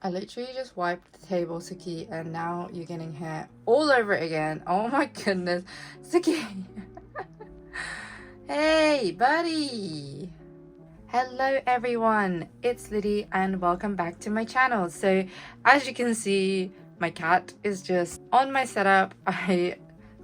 I literally just wiped the table, Suki, and now you're getting hair all over it again. Oh my goodness. Suki. Hey, buddy. Hello everyone, it's Liddy and welcome back to my channel. So as you can see, my cat is just on my setup. I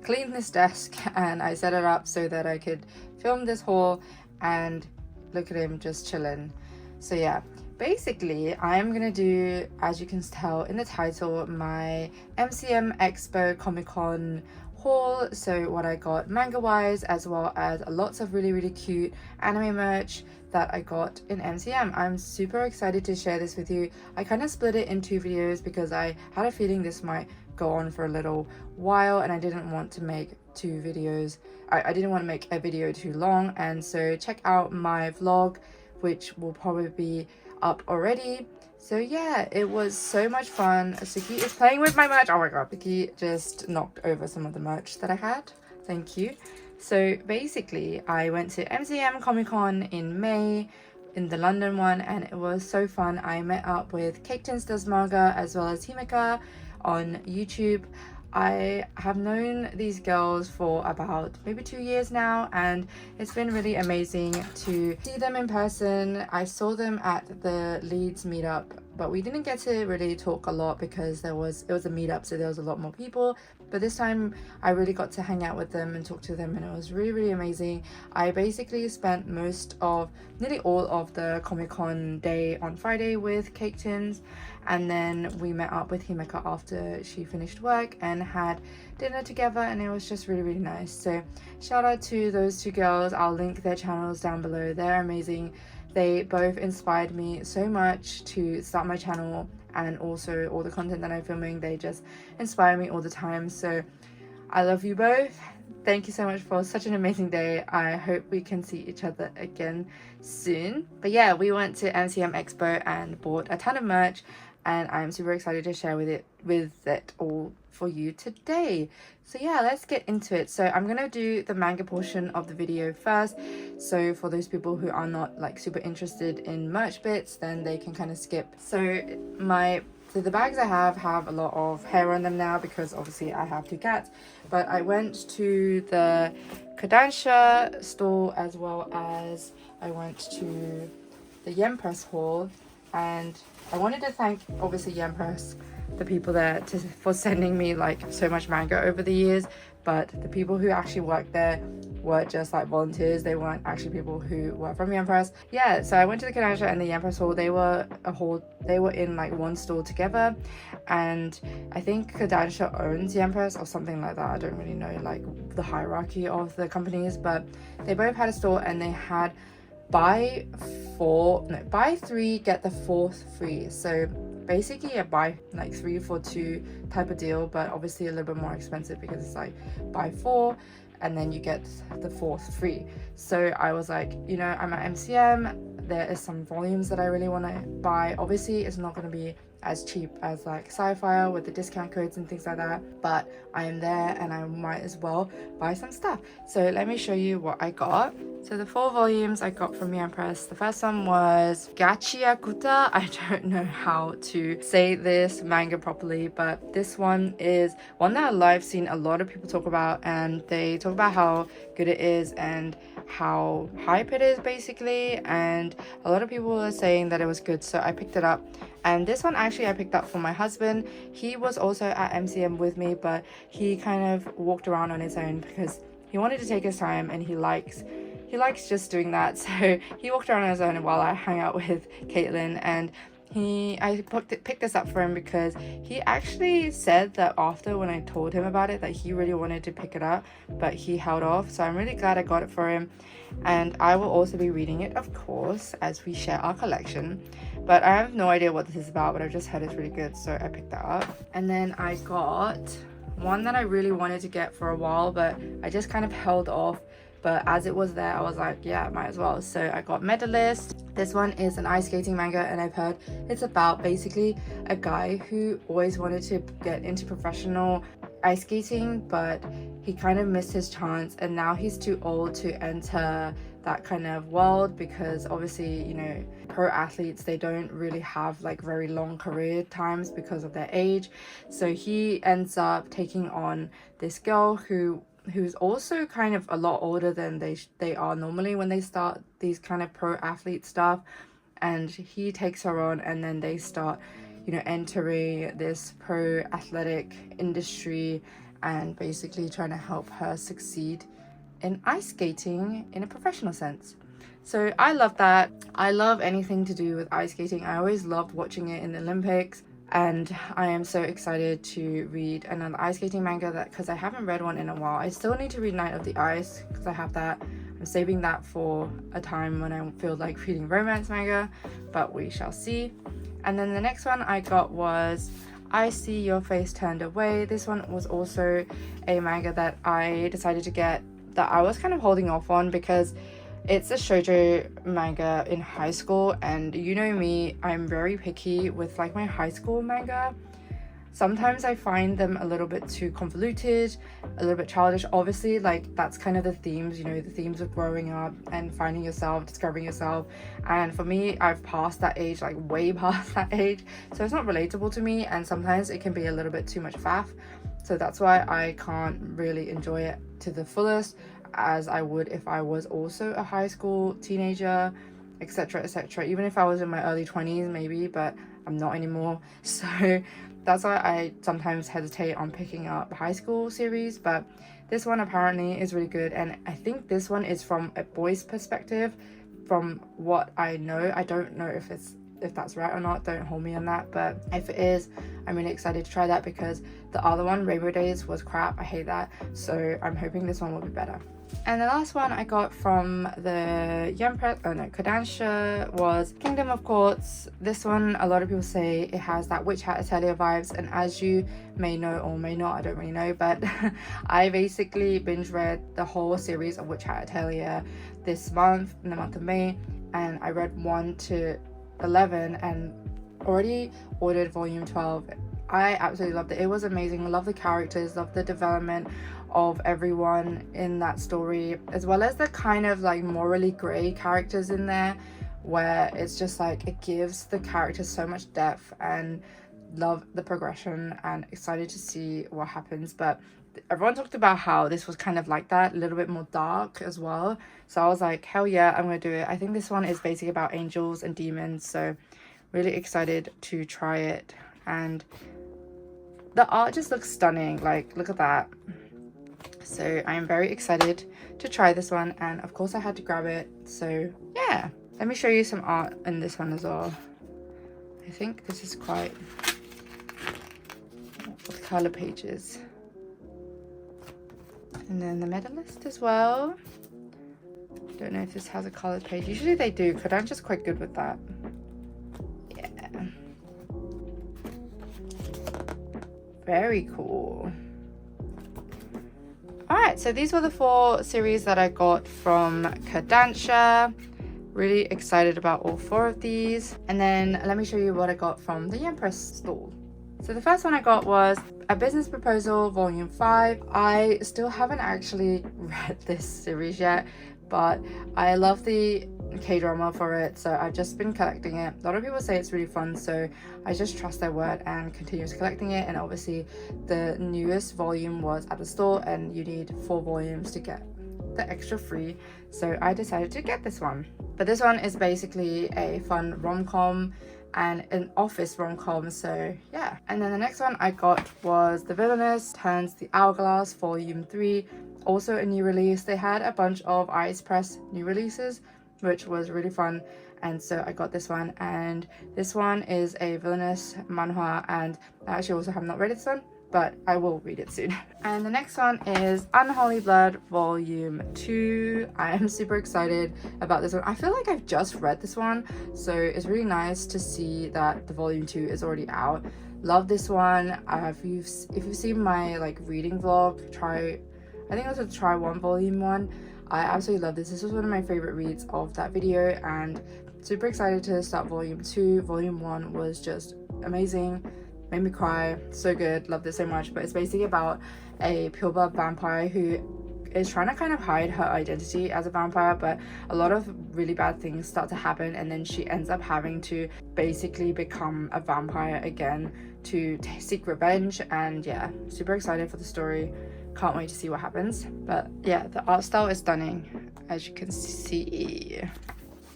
cleaned this desk and I set it up so that I could film this haul, and look at him just chilling. So yeah, basically I'm gonna do, as you can tell in the title, my MCM Expo Comic Con haul. So what I got manga wise, as well as lots of really cute anime merch that I got in MCM. I'm super excited to share this with you. I kind of split it in two videos because I had a feeling this might go on for a little while and I didn't want to make two videos. I didn't want to make a video too long, and so check out my vlog, which will probably be up already. So yeah, it was so much fun. Suki is playing with my merch. Oh my god, Suki just knocked over some of the merch that I had. Thank you. So basically, I went to MCM Comic Con in May, in the London one, and it was so fun. I met up with Kaikai Does Manga as well as Sumika on YouTube. I have known these girls for about maybe 2 years now, and it's been really amazing to see them in person. I saw them at the Leeds meetup, but we didn't get to really talk a lot because it was a meetup, so there was a lot more people. But this time I really got to hang out with them and talk to them, and it was really amazing. I basically spent nearly all of the Comic-Con day on Friday with Cake Tins, and then we met up with Himeka after she finished work and had dinner together, and it was just really nice. So shout out to those two girls. I'll link their channels down below. They're amazing. They both inspired me so much to start my channel, and also all the content that I'm filming, they just inspire me all the time. So I love you both. Thank you so much for such an amazing day. I hope we can see each other again soon. But yeah, we went to MCM Expo and bought a ton of merch, and I'm super excited to share with it all for you today. So yeah, let's get into it. So I'm gonna do the manga portion of the video first, so for those people who are not like super interested in merch bits, then they can kind of skip. So the bags I have a lot of hair on them now because obviously I have two cats, but I went to the kodansha store as well as I went to the yen press hall, and I wanted to thank obviously yen press, the people there, for sending me like so much manga over the years, but the people who actually worked there were just like volunteers. They weren't actually people who were from Yen Press. Yeah, so I went to the kodansha and the Yen Press hall. They were in like one store together, and I think kodansha owns Yen Press or something like that. I don't really know like the hierarchy of the companies, but they both had a store, and they had buy 3 get the 4th free. So basically a buy like 3 for 2 type of deal, but obviously a little bit more expensive because it's like buy 4 and then you get the 4th free. So I was like, you know, I'm at MCM, there is some volumes that I really want to buy. Obviously it's not going to be as cheap as like sci-fi with the discount codes and things like that, but I am there and I might as well buy some stuff. So let me show you what I got. So the 4 volumes I got from Yen Press. The first one was Gachiakuta. I don't know how to say this manga properly, but this one is one that I've seen a lot of people talk about, and they talk about how good it is and how hype it is basically, and a lot of people were saying that it was good, so I picked it up. And this one actually I picked up for my husband. He was also at MCM with me, but he kind of walked around on his own because he wanted to take his time, and he likes just doing that. So he walked around on his own while I hang out with Caitlin, and I picked this up for him because he actually said that after when I told him about it that he really wanted to pick it up, but he held off. So I'm really glad I got it for him, and I will also be reading it, of course, as we share our collection. But I have no idea what this is about, but I've just heard it's really good, so I picked that up. And then I got one that I really wanted to get for a while, but I just kind of held off. But as it was there, I was like, yeah, might as well. So I got Medalist. This one is an ice skating manga, and I've heard it's about basically a guy who always wanted to get into professional ice skating, but he kind of missed his chance, and now he's too old to enter that kind of world, because obviously, you know, pro athletes, they don't really have like very long career times because of their age. So he ends up taking on this girl who's also kind of a lot older than they are normally when they start these kind of pro athlete stuff, and he takes her on, and then they start, you know, entering this pro athletic industry and basically trying to help her succeed in ice skating in a professional sense. So I love that. I love anything to do with ice skating. I always loved watching it in the Olympics, and I am so excited to read another ice skating manga, that because I haven't read one in a while. I still need to read Night of the Ice because I have that. I'm saving that for a time when I feel like reading romance manga, but we shall see. And then the next one I got was I See Your Face Turned Away. This one was also a manga that I decided to get, that I was kind of holding off on because it's a shoujo manga in high school, and you know me, I'm very picky with like my high school manga. Sometimes I find them a little bit too convoluted, a little bit childish. Obviously, like that's kind of the themes, you know, the themes of growing up and finding yourself, discovering yourself. And for me, I've passed that age, like way past that age. So it's not relatable to me, and sometimes it can be a little bit too much faff. So that's why I can't really enjoy it to the fullest as I would if I was also a high school teenager, etc, etc. Even if I was in my early 20s maybe, but I'm not anymore. So that's why I sometimes hesitate on picking up high school series, but this one apparently is really good, and I think this one is from a boy's perspective from what I know. I don't know if that's right or not, don't hold me on that, but if it is, I'm really excited to try that because the other one, Rainbow Days, was crap. I hate that, so I'm hoping this one will be better. And the last one I got from the kodansha was Kingdom of Courts. This one, a lot of people say it has that Witch Hat Atelier vibes, and as you may know or may not, I don't really know, but I basically binge read the whole series of Witch Hat Atelier this month, in the month of May, and I read 1 to 11 and already ordered volume 12. I absolutely loved it. It was amazing. I love the characters, love the development of everyone in that story, as well as the kind of like morally grey characters in there, where it's just like it gives the characters so much depth, and love the progression and excited to see what happens. But everyone talked about how this was kind of like that, a little bit more dark as well, so I was like, hell yeah, I'm gonna do it. I think this one is basically about angels and demons, so really excited to try it. And the art just looks stunning, like look at that. So I'm very excited to try this one, and of course I had to grab it. So yeah, let me show you some art in this one as well. I think this is quite with color pages, and then the medalist as well. Don't know if this has a colored page. Usually they do, because I'm just quite good with that. Yeah, very cool. Alright, so these were the 4 series that I got from kodansha. Really excited about all 4 of these. And then let me show you what I got from the Empress stall. So the first one I got was A Business Proposal Volume 5. I still haven't actually read this series yet, but I love the K-drama for it, so I've just been collecting it. A lot of people say it's really fun, so I just trust their word and continue collecting it. And obviously the newest volume was at the store, and you need 4 volumes to get the extra free, so I decided to get this one. But this one is basically a fun rom-com and an office rom-com, so yeah. And then the next one I got was The Villainess Turns the Hourglass Volume 3, also a new release. They had a bunch of Ice Press new releases, which was really fun, and so I got this one. And this one is a villainous manhwa, and I actually also have not read this one, but I will read it soon. And the next one is Unholy Blood Volume 2. I am super excited about this one. I feel like I've just read this one, so it's really nice to see that the Volume 2 is already out. Love this one. If you've seen my like reading vlog, I think it was a Try One Volume 1. I absolutely love this. This was one of my favorite reads of that video, and super excited to start Volume 2. Volume 1 was just amazing, made me cry, so good, loved it so much. But it's basically about a pureblood vampire who is trying to kind of hide her identity as a vampire, but a lot of really bad things start to happen, and then she ends up having to basically become a vampire again to seek revenge. And yeah, super excited for the story. Can't wait to see what happens. But yeah, the art style is stunning, as you can see.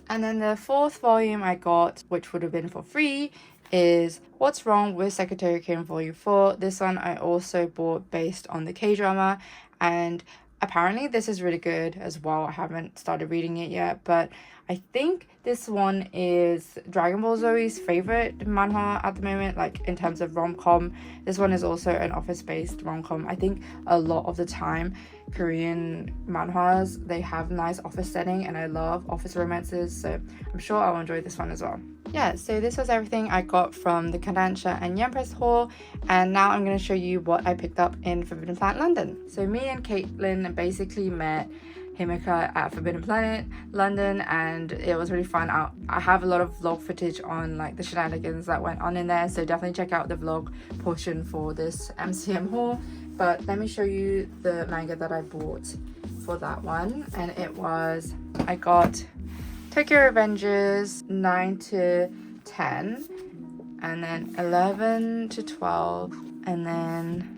And then the fourth volume I got, which would have been for free, is What's Wrong with Secretary Kim Volume 4. This one I also bought based on the K-drama, and apparently this is really good as well. I haven't started reading it yet, but I think this one is Dragon Ball Zoe's favorite manhwa at the moment, like in terms of rom-com. This one is also an office-based rom-com. I think a lot of the time Korean manhwas, they have nice office setting, and I love office romances, so I'm sure I'll enjoy this one as well. Yeah, so this was everything I got from the Kodansha and Yempress haul, and now I'm going to show you what I picked up in Forbidden Planet London. So me and Caitlin basically met Sumika at Forbidden Planet London, and it was really fun. I have a lot of vlog footage on like the shenanigans that went on in there, so definitely check out the vlog portion for this MCM haul. But let me show you the manga that I bought for that one, and I got Tokyo Revengers 9 to 10, and then 11 to 12, and then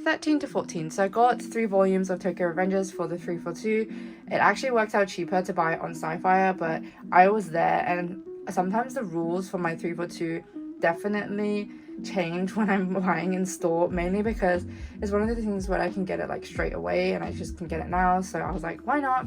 13 to 14. So I got 3 volumes of Tokyo Revengers for the 3 for 2. It actually works out cheaper to buy it on Sci-Fi, but I was there, and sometimes the rules for my 3 for 2 definitely change when I'm buying in store, mainly because it's one of the things where I can get it like straight away and I just can get it now. So I was like, why not?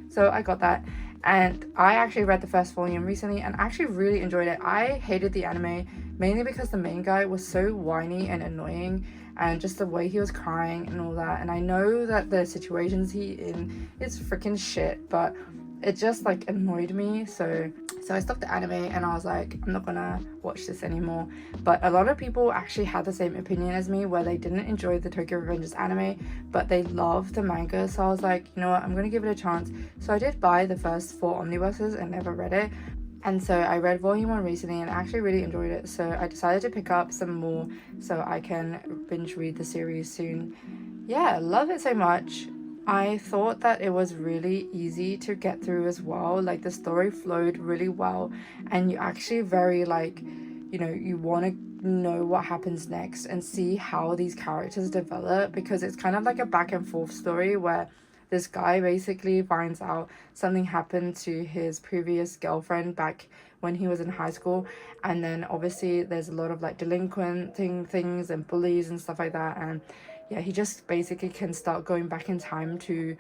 So I got that, and I actually read the first volume recently and actually really enjoyed it. I hated the anime mainly because the main guy was so whiny and annoying, and just the way he was crying and all that. And I know that the situations he in is freaking shit, but it just like annoyed me. So I stopped the anime and I was like, I'm not gonna watch this anymore. But a lot of people actually had the same opinion as me, where they didn't enjoy the Tokyo Revengers anime, but they loved the manga. So I was like, you know what, I'm gonna give it a chance. So I did buy the first 4 omnibuses and never read it. And so I read volume 1 recently and actually really enjoyed it. So I decided to pick up some more so I can binge read the series soon. Yeah, love it so much. I thought that it was really easy to get through as well. Like the story flowed really well, and you actually very like, you know, you want to know what happens next and see how these characters develop, because it's kind of like a back and forth story where this guy basically finds out something happened to his previous girlfriend back when he was in high school, and then obviously there's a lot of like delinquent things and bullies and stuff like that, and yeah, he just basically can start going back in time to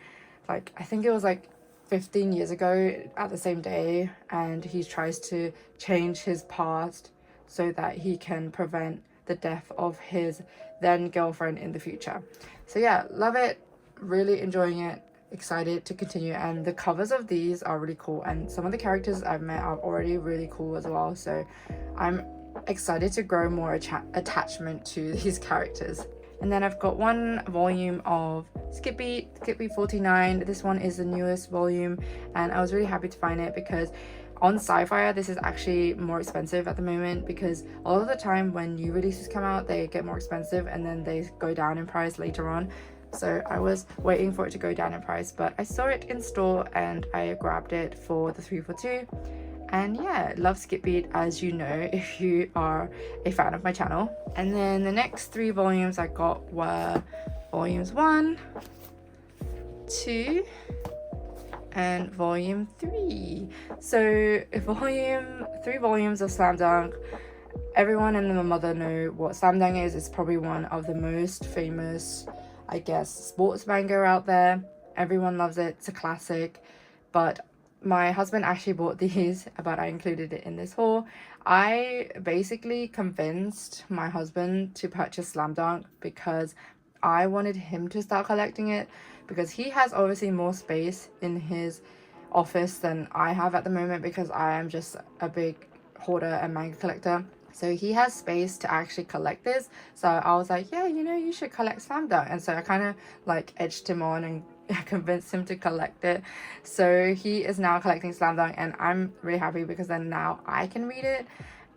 like, I think it was like 15 years ago at the same day, and he tries to change his past so that he can prevent the death of his then girlfriend in the future. So yeah, love it, really enjoying it, excited to continue. And the covers of these are really cool, and some of the characters I've met are already really cool as well, so I'm excited to grow more attachment to these characters. And then I've got 1 volume of Skip Beat 49. This one is the newest volume, and I was really happy to find it because on Sci-Fi this is actually more expensive at the moment, because a lot of the time when new releases come out they get more expensive and then they go down in price later on. So I was waiting for it to go down in price, but I saw it in store and I grabbed it for the 3 for 2. And yeah, love Skip Beat, as you know if you are a fan of my channel. And then the next 3 volumes I got were volumes 1, 2 and volume 3. So 3 volumes of Slam Dunk. Everyone and their mother know what Slam Dunk is. It's probably one of the most famous, I guess, sports manga out there. Everyone loves it. It's a classic. But my husband actually bought these, but I included it in this haul. I basically convinced my husband to purchase Slam Dunk because I wanted him to start collecting it, because he has obviously more space in his office than I have at the moment, because I am just a big hoarder and manga collector. So he has space to actually collect this. So I was like, yeah, you know, you should collect Slam Dunk. And so I kind of like edged him on and convinced him to collect it. So he is now collecting Slam Dunk, and I'm really happy because then now I can read it,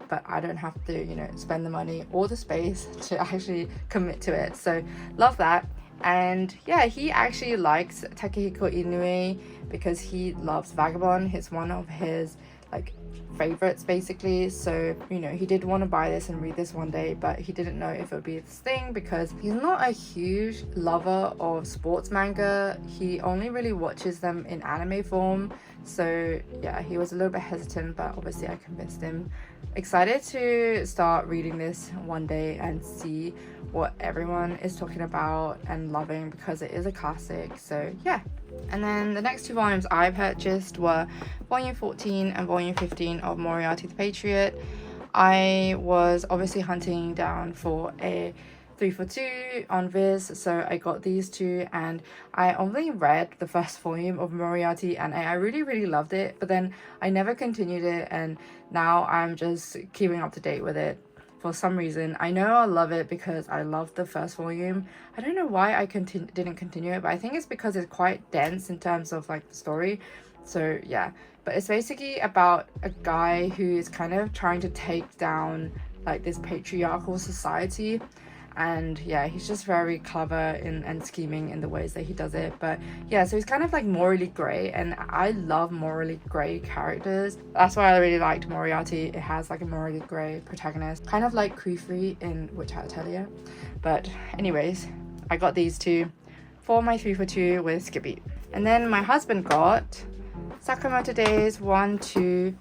but I don't have to, you know, spend the money or the space to actually commit to it. So love that. And yeah, he actually likes Takehiko Inoue because he loves Vagabond. It's one of his like favorites basically. So you know, he did want to buy this and read this one day, but he didn't know if it would be this thing because he's not a huge lover of sports manga. He only really watches them in anime form. So yeah, he was a little bit hesitant, but obviously I convinced him. Excited to start reading this one day and see what everyone is talking about and loving because it is a classic. So yeah. And then the next two volumes I purchased were volume 14 and volume 15 of Moriarty the Patriot. I was obviously hunting down for a 3 for 2 on Viz, so I got these two, and I only read the first volume of Moriarty and I really loved it, but then I never continued it, and now I'm just keeping up to date with it for some reason. I know I'll love it because I loved the first volume. I don't know why I didn't continue it, but I think it's because it's quite dense in terms of like the story. So yeah, but it's basically about a guy who is kind of trying to take down like this patriarchal society, and yeah, he's just very clever and scheming in the ways that he does it. But yeah, so he's kind of like morally gray, and I love morally gray characters. That's why I really liked Moriarty. It has like a morally gray protagonist, kind of like Kufri in Witch Hat Atelier. But anyways, I got these two for my 3 for 2 with Skippy. And then my husband got Sakamoto Days 1, 2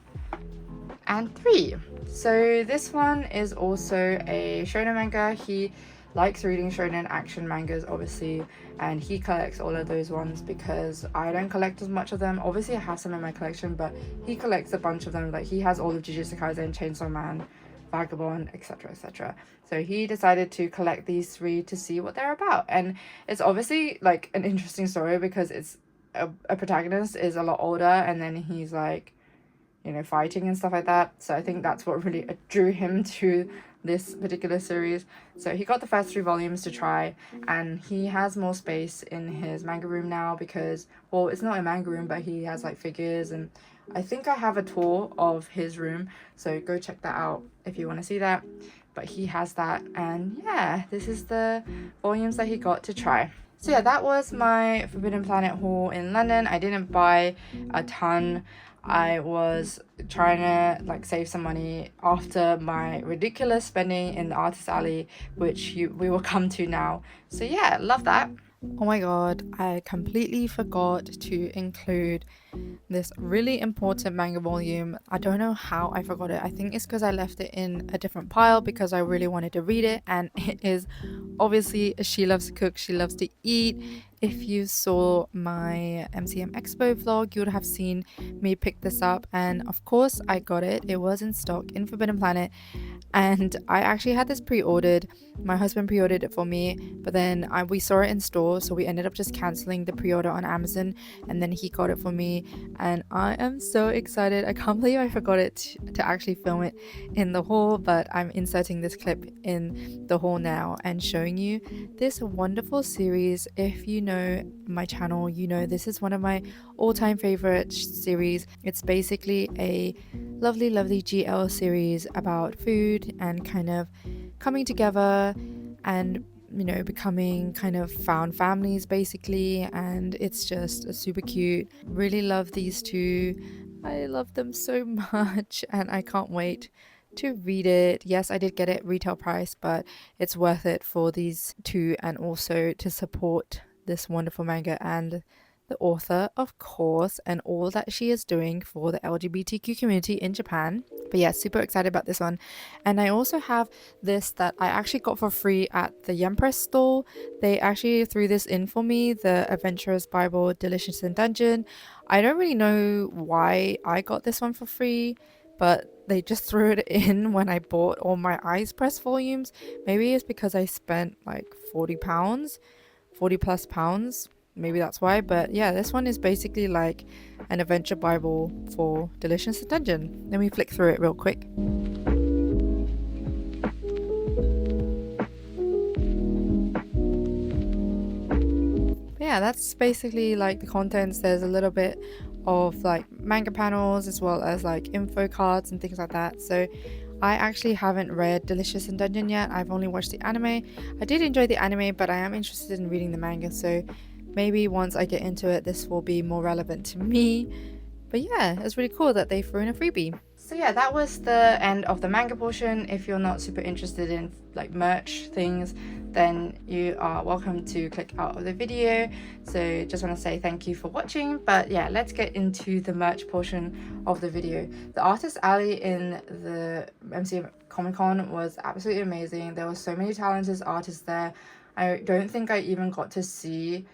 and 3. So this one is also a shonen manga. He likes reading shonen action mangas obviously, and he collects all of those ones because I don't collect as much of them. Obviously I have some in my collection, but he collects a bunch of them. Like he has all of Jujutsu Kaisen, Chainsaw Man, Vagabond, etc, etc. So he decided to collect these 3 to see what they're about, and it's obviously like an interesting story because it's a protagonist is a lot older, and then he's like, you know, fighting and stuff like that. So I think that's what really drew him to this particular series. So he got the first 3 volumes to try, and he has more space in his manga room now because, well, it's not a manga room, but he has like figures, and I think I have a tour of his room, so go check that out if you want to see that. But he has that, and yeah, this is the volumes that he got to try. So yeah, that was my Forbidden Planet haul in London. I didn't buy a ton. I was trying to like save some money after my ridiculous spending in the artist alley, which we will come to now. So yeah, love that. Oh my god, I completely forgot to include this really important manga volume. I don't know how I forgot it. I think it's because I left it in a different pile because I really wanted to read it, and it is obviously She Loves to Cook, She Loves to Eat. If you saw my MCM Expo vlog, you would have seen me pick this up, and of course I got it. It was in stock in Forbidden Planet, and I actually had this pre-ordered. My husband pre-ordered it for me, but then we saw it in store, so we ended up just cancelling the pre-order on Amazon, and then he got it for me, and I am so excited. I can't believe I forgot it to actually film it in the haul, but I'm inserting this clip in the haul now and showing you this wonderful series. If you know my channel, you know this is one of my all-time favorite series. It's basically a lovely GL series about food and kind of coming together and, you know, becoming kind of found families basically, and it's just super cute. Really love these two. I love them so much, and I can't wait to read it. Yes, I did get it retail price, but it's worth it for these two and also to support this wonderful manga and the author, of course, and all that she is doing for the LGBTQ community in Japan. But yeah, super excited about this one. And I also have this that I actually got for free at the Yempress store. They actually threw this in for me, the Adventurer's Bible Delicious in Dungeon. I don't really know why I got this one for free, but they just threw it in when I bought all my Eyes Press volumes. Maybe it's because I spent like £40, 40 plus pounds. Maybe that's why. But yeah, this one is basically like an adventure bible for Delicious in Dungeon. Let me flick through it real quick. But yeah, that's basically like the contents. There's a little bit of like manga panels as well as like info cards and things like that. So I actually haven't read Delicious in Dungeon yet. I've only watched the anime. I did enjoy the anime, but I am interested in reading the manga, so maybe once I get into it, this will be more relevant to me. But yeah, it's really cool that they threw in a freebie. So yeah, that was the end of the manga portion. If you're not super interested in like merch things, then you are welcome to click out of the video. So just want to say thank you for watching. But yeah, let's get into the merch portion of the video. The artist alley in the MCM Comic Con was absolutely amazing. There were so many talented artists there. I don't think I even got to see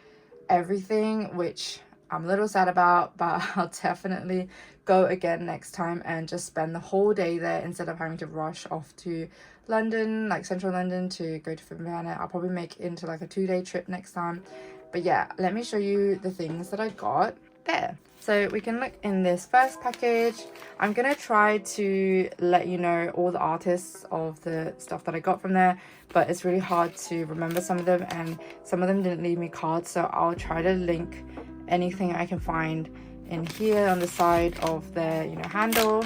everything, which I'm a little sad about, but I'll definitely go again next time and just spend the whole day there instead of having to rush off to London, like central London, to go to Vienna. I'll probably make it into like a 2-day trip next time. But yeah, let me show you the things that I got there. So we can look in this first package. I'm gonna try to let you know all the artists of the stuff that I got from there, but it's really hard to remember some of them, and some of them didn't leave me cards, so I'll try to link anything I can find in here on the side of their handle.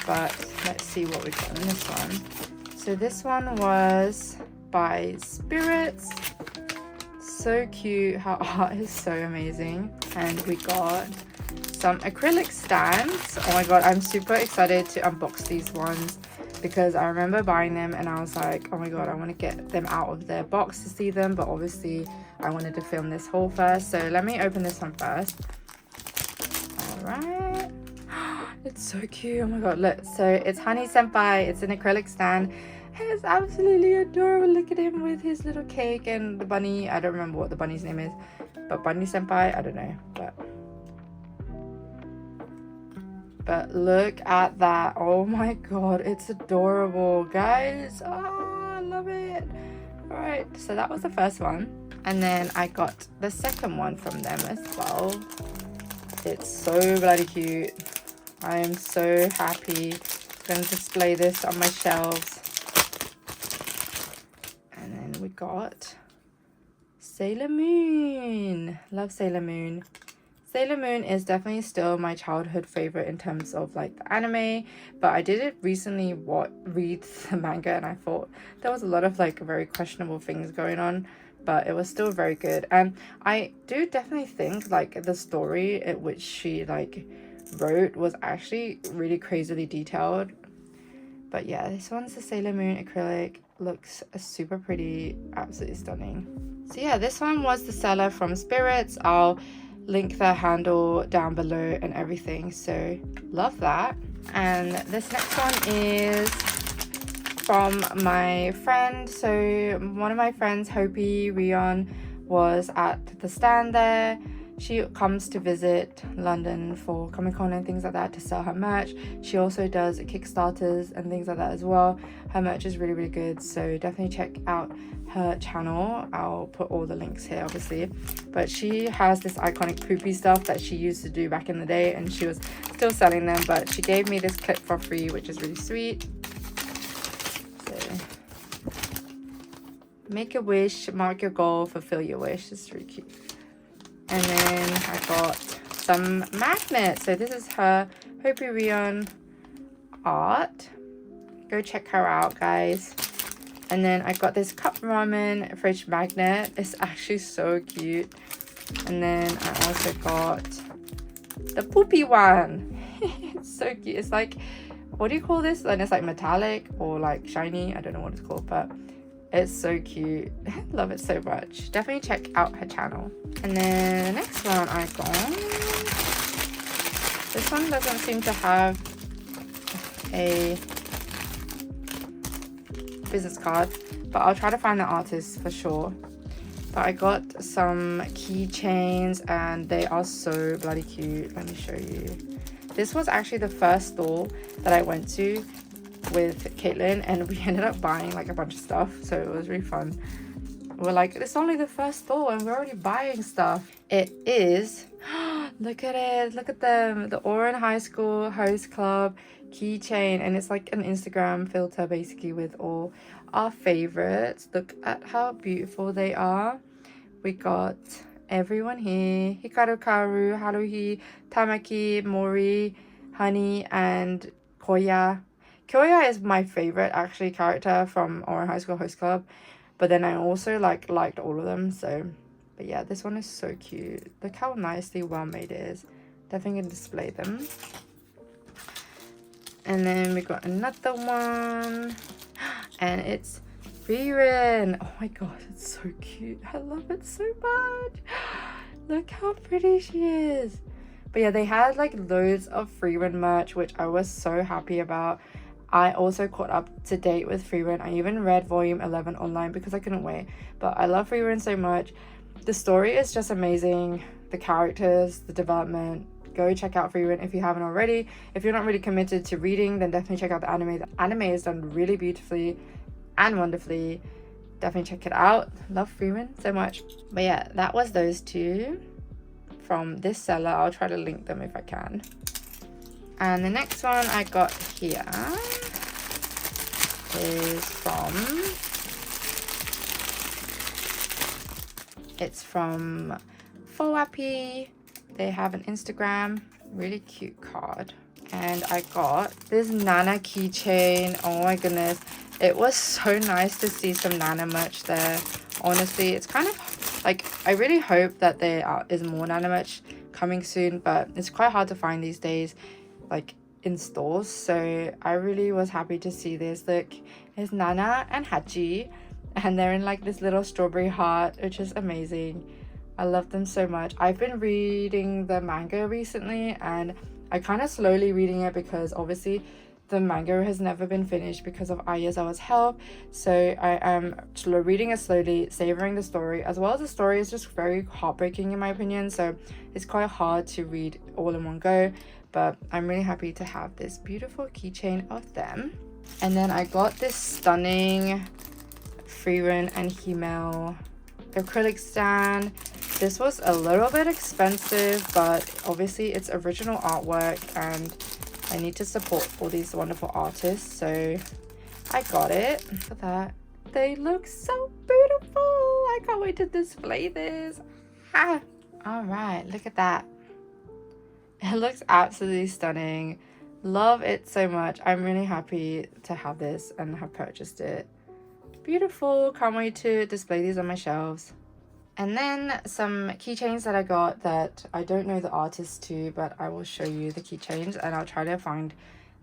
But let's see what we got in this one. So this one was by Spirits. So cute. Her art is so amazing. And we got some acrylic stands. Oh my god, I'm super excited to unbox these ones because I remember buying them and I was like, oh my god, I want to get them out of their box to see them, but obviously I wanted to film this haul first. So let me open this one first. All right. It's so cute. Oh my god, look. So it's Honey Senpai. It's an acrylic stand. It's absolutely adorable. Look at him with his little cake and the bunny. I don't remember what the bunny's name is, but Bunny Senpai, I don't know. But look at that. Oh my god, it's adorable, guys. Oh, I love it. All right, so that was the first one. And then I got the second one from them as well. It's so bloody cute. I am so happy. I'm going to display this on my shelves. And then we got Sailor Moon. Love Sailor Moon. Sailor Moon is definitely still my childhood favorite in terms of like the anime, but I did recently read the manga and I thought there was a lot of like very questionable things going on, but it was still very good. And I do definitely think like the story at which she like wrote was actually really crazily detailed. But yeah, this one's the Sailor Moon acrylic. Looks super pretty, absolutely stunning. So yeah, this one was the seller from Spirits. I'll link their handle down below and everything, so love that. And this next one is from my friend. So one of my friends, Hopi Rion, was at the stand there. She comes to visit London for Comic-Con and things like that to sell her merch. She also does Kickstarters and things like that as well. Her merch is really, really good, so definitely check out her channel. I'll put all the links here, obviously. But she has this iconic poopy stuff that she used to do back in the day, and she was still selling them, but she gave me this clip for free, which is really sweet. So, make a wish, mark your goal, fulfill your wish. It's really cute. And then I got some magnets. So this is her Hopi Rion art. Go check her out, guys. And then I got this cup ramen fridge magnet. It's actually so cute. And then I also got the poopy one. It's so cute. It's like, what do you call this? And it's like metallic or like shiny. I don't know what it's called, but it's so cute. I love it so much. Definitely check out her channel. And then the next one I got, this one doesn't seem to have a business card, but I'll try to find the artist for sure. But I got some keychains and they are so bloody cute. Let me show you. This was actually the first store that I went to with Caitlin, and we ended up buying like a bunch of stuff, so it was really fun. We're like, it's only the first store and we're already buying stuff. It is, look at it, look at them, the Oran High School Host Club keychain, and it's like an Instagram filter basically with all our favorites. Look at how beautiful they are. We got everyone here: Hikaru Karu, Haruhi, Tamaki, Mori, Honey, and Koya. Kyoya is my favorite actually character from Oran High School Host Club, but then I also liked all of them. So, but yeah, this one is so cute. Look how nicely well made it is. Definitely gonna display them. And then we got another one, and it's Frieren. Oh my god, it's so cute. I love it so much. Look how pretty she is. But yeah, they had like loads of Frieren merch, which I was so happy about. I also caught up to date with Frieren. I even read volume 11 online because I couldn't wait. But I love Frieren so much. The story is just amazing. The characters, the development. Go check out Frieren if you haven't already. If you're not really committed to reading, then definitely check out the anime. The anime is done really beautifully and wonderfully. Definitely check it out. Love Frieren so much. But yeah, that was those two from this seller. I'll try to link them if I can. And the next one I got here is from Foapi. They have an Instagram, really cute card. And I got this Nana keychain. Oh my goodness. It was so nice to see some Nana merch there. Honestly, it's kind of like, I really hope that there is more Nana merch coming soon, but it's quite hard to find these days, like in stores. So I really was happy to see this. Look, it's Nana and Hachi, and they're in like this little strawberry heart, which is amazing. I love them so much. I've been reading the manga recently, and I kind of slowly reading it because obviously the manga has never been finished because of Ayazawa's health. So I am reading it slowly, savoring the story, as well as the story is just very heartbreaking in my opinion. So it's quite hard to read all in one go, but I'm really happy to have this beautiful keychain of them. And then I got this stunning Frieren and Himmel acrylic stand. This was a little bit expensive, but obviously it's original artwork and I need to support all these wonderful artists, so I got it. Look at that. They look so beautiful. I can't wait to display this. Ah. All right, look at that. It looks absolutely stunning. Love it so much. I'm really happy to have this and have purchased it. Beautiful. Can't wait to display these on my shelves. And then some keychains that I got that I don't know the artist to, but I will show you the keychains and I'll try to find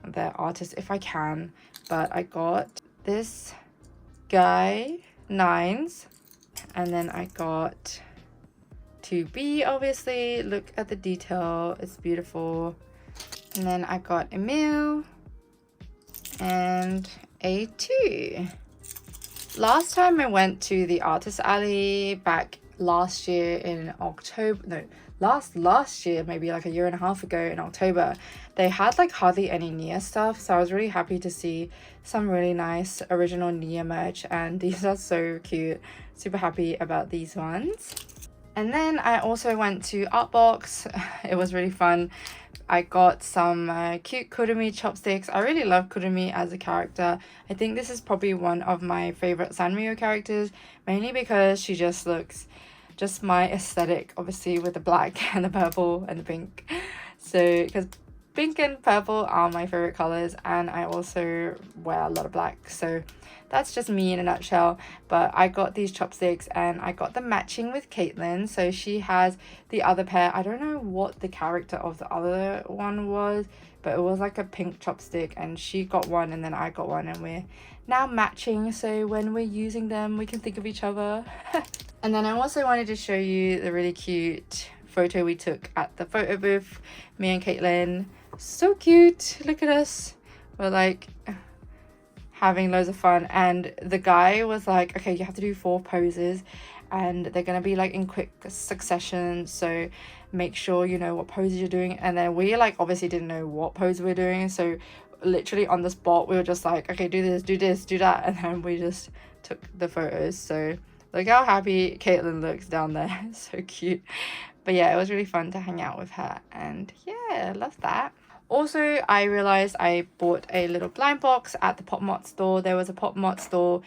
the artist if I can. But I got this guy, Nines, and then I got 2B, obviously. Look at the detail, it's beautiful. And then I got Emil and A2. Last time I went to the Artist Alley back last year in October, no, last year, maybe like a year and a half ago in October, they had like hardly any Nia stuff, so I was really happy to see some really nice original Nia merch, and these are so cute. Super happy about these ones. And then I also went to Artbox. It was really fun. I got some cute Kurumi chopsticks. I really love Kurumi as a character. I think this is probably one of my favorite Sanrio characters, mainly because she just looks just my aesthetic, obviously with the black and the purple and the pink. So because pink and purple are my favorite colors, and I also wear a lot of black, so that's just me in a nutshell. But I got these chopsticks and I got them matching with Caitlin, so she has the other pair. I don't know what the character of the other one was, but it was like a pink chopstick, and she got one and then I got one, and we're now matching, so when we're using them we can think of each other. And then I also wanted to show you the really cute photo we took at the photo booth, me and Caitlin. So cute, look at us, we're like having loads of fun. And the guy was like, okay, you have to do 4 poses and they're gonna be like in quick succession, so make sure you know what poses you're doing. And then we like obviously didn't know what pose we're doing, so literally on the spot we were just like, okay, do this, do that, and then we just took the photos. So look how happy Caitlin looks down there. So cute. But yeah, it was really fun to hang out with her, and yeah, I love that. Also, I realized I bought a little blind box at the Pop Mart store. There was a Pop Mart store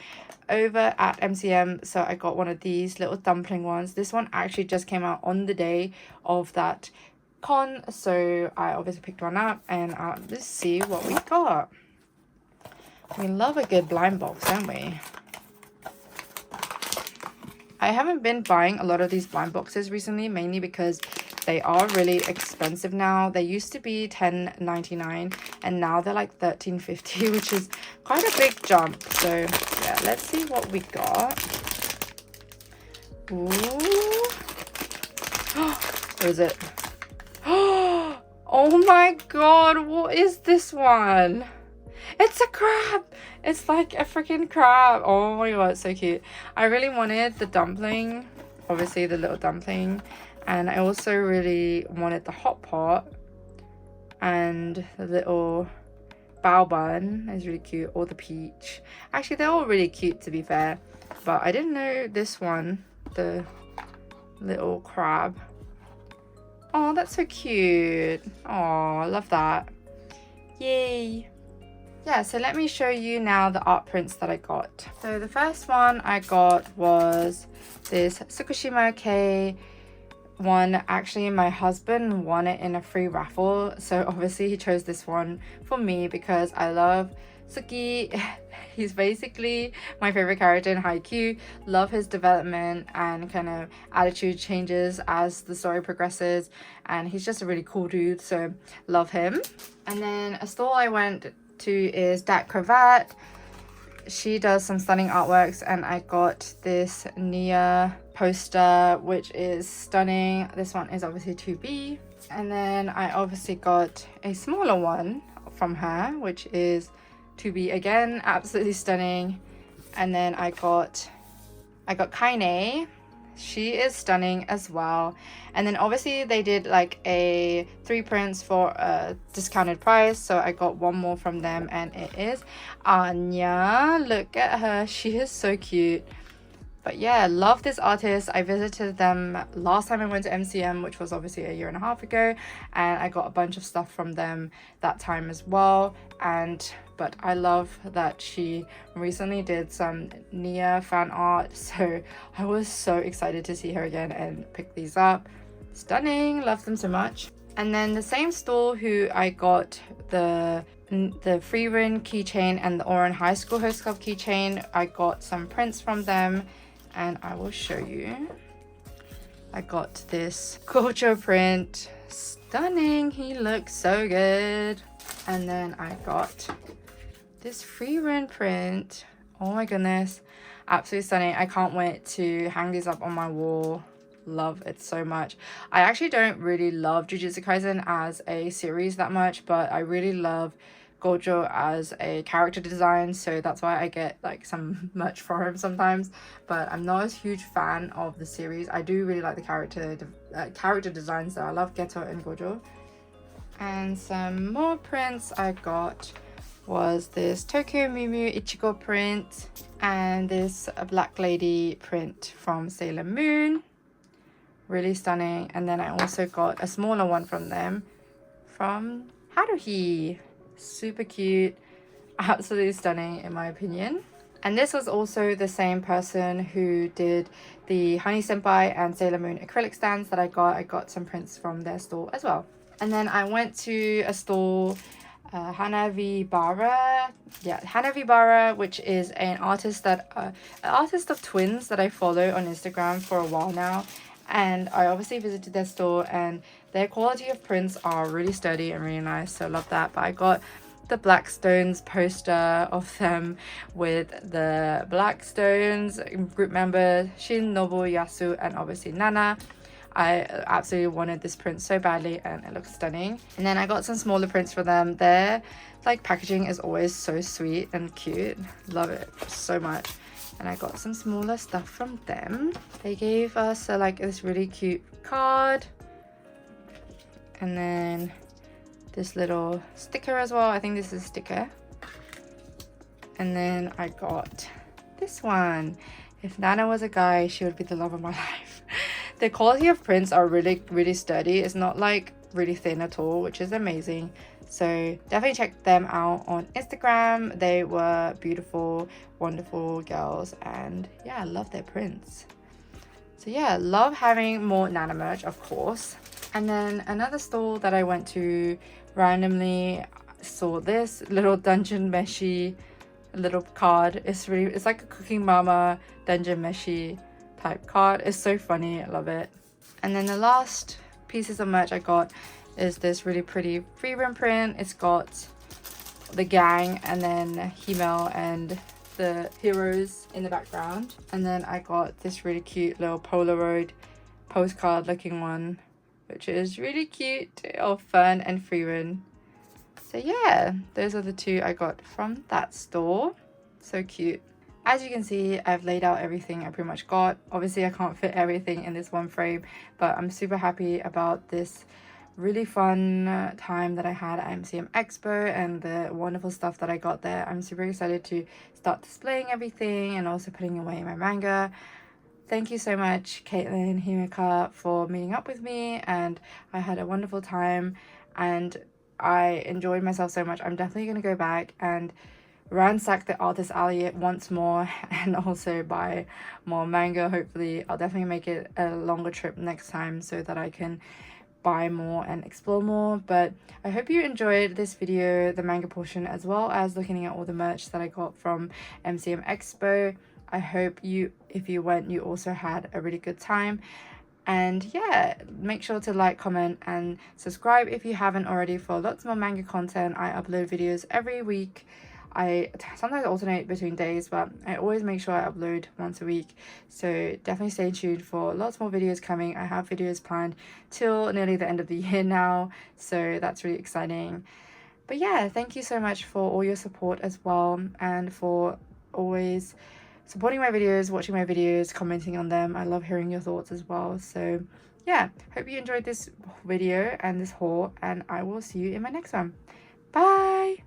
over at MCM, so I got one of these little dumpling ones. This one actually just came out on the day of that con, so I obviously picked one up, and let's see what we got. We love a good blind box, don't we? I haven't been buying a lot of these blind boxes recently, mainly because they are really expensive now. They used to be $10.99 and now they're like $13.50, which is quite a big jump. So yeah, let's see what we got. Ooh. Where is it? Oh my god, what is this one? It's a crab! It's like a freaking crab. Oh my god, it's so cute. I really wanted the dumpling, obviously the little dumpling, and I also really wanted the hot pot and the little bao bun is really cute, or the peach. Actually, they're all really cute to be fair, but I didn't know this one, the little crab. Oh, that's so cute. Oh, I love that. Yay. Yeah, so let me show you now the art prints that I got. So the first one I got was this Tsukushima Kei one. Actually, my husband won it in a free raffle, so obviously he chose this one for me because I love Suki. He's basically my favorite character in Haikyuu. Love his development and kind of attitude changes as the story progresses, and he's just a really cool dude, so love him. And then a store I went to is Dat Cravat. She does some stunning artworks, and I got this Nia poster, which is stunning. This one is obviously 2B. And then I obviously got a smaller one from her, which is 2B again, absolutely stunning. And then I got Kaine. She is stunning as well. And then obviously they did like a 3 prints for a discounted price, so I got one more from them, and it is Anya. Look at her, she is so cute. But yeah, love this artist. I visited them last time I went to MCM, which was obviously a year and a half ago, and I got a bunch of stuff from them that time as well. But I love that she recently did some Nia fan art, so I was so excited to see her again and pick these up. Stunning, love them so much. And then the same store who I got the Freerin keychain and the Oran High School Host Club keychain, I got some prints from them, and I will show you. I got this Gojo print, stunning, he looks so good. And then I got this Freerin print, oh my goodness, absolutely stunning. I can't wait to hang these up on my wall. Love it so much. I actually don't really love Jujutsu Kaisen as a series that much, but I really love Gojo as a character design, so that's why I get like some merch for him sometimes. But I'm not a huge fan of the series. I do really like the character designs though. I love Geto and Gojo. And some more prints I got was this Tokyo Mew Mew Ichigo print and this Black Lady print from Sailor Moon. Really stunning. And then I also got a smaller one from them from Haruhi. Super cute, absolutely stunning in my opinion. And this was also the same person who did the Honey Senpai and Sailor Moon acrylic stands that I got. I got some prints from their store as well. And then I went to a store, Hanavibara. Yeah, Hanavibara, which is an artist of twins that I follow on Instagram for a while now. And I obviously visited their store, and their quality of prints are really sturdy and really nice, so I love that. But I got the Blackstones poster of them with the Blackstones group members Shin, Nobu, Yasu, and obviously Nana. I absolutely wanted this print so badly, and it looks stunning. And then I got some smaller prints for them. Their like packaging is always so sweet and cute. Love it so much. And I got some smaller stuff from them. They gave us like this really cute card, and then this little sticker as well. I think this is a sticker. And then I got this one. If Nana was a guy, she would be the love of my life. The quality of prints are really sturdy. It's not like really thin at all, which is amazing. So definitely check them out on Instagram. They were beautiful, wonderful girls, and yeah, I love their prints. So yeah, love having more Nana merch, of course. And then another store that I went to randomly saw this little dungeon meshi little card. It's like a Cooking Mama Denja Meshi type card. It's so funny, I love it. And then the last pieces of merch I got is this really pretty freeborn print. It's got the gang and then Himmel and the heroes in the background. And then I got this really cute little Polaroid postcard looking one, which is really cute, all fun and freeborn. So yeah, those are the two I got from that store. So cute. As you can see, I've laid out everything I pretty much got. Obviously, I can't fit everything in this one frame, but I'm super happy about this really fun time that I had at MCM Expo and the wonderful stuff that I got there. I'm super excited to start displaying everything and also putting away my manga. Thank you so much, Caitlin, Sumika, for meeting up with me, and I had a wonderful time and I enjoyed myself so much. I'm definitely going to go back and ransack the artist alley once more and also buy more manga. Hopefully I'll definitely make it a longer trip next time so that I can buy more and explore more. But I hope you enjoyed this video, the manga portion, as well as looking at all the merch that I got from MCM Expo. I hope you, if you went, you also had a really good time. And yeah, make sure to like, comment and subscribe if you haven't already for lots more manga content. I upload videos every week. I sometimes alternate between days, but I always make sure I upload once a week. So definitely stay tuned for lots more videos coming. I have videos planned till nearly the end of the year now, so that's really exciting. But yeah, thank you so much for all your support as well, and for always supporting my videos, watching my videos, commenting on them. I love hearing your thoughts as well. So yeah, hope you enjoyed this video and this haul, and I will see you in my next one. Bye!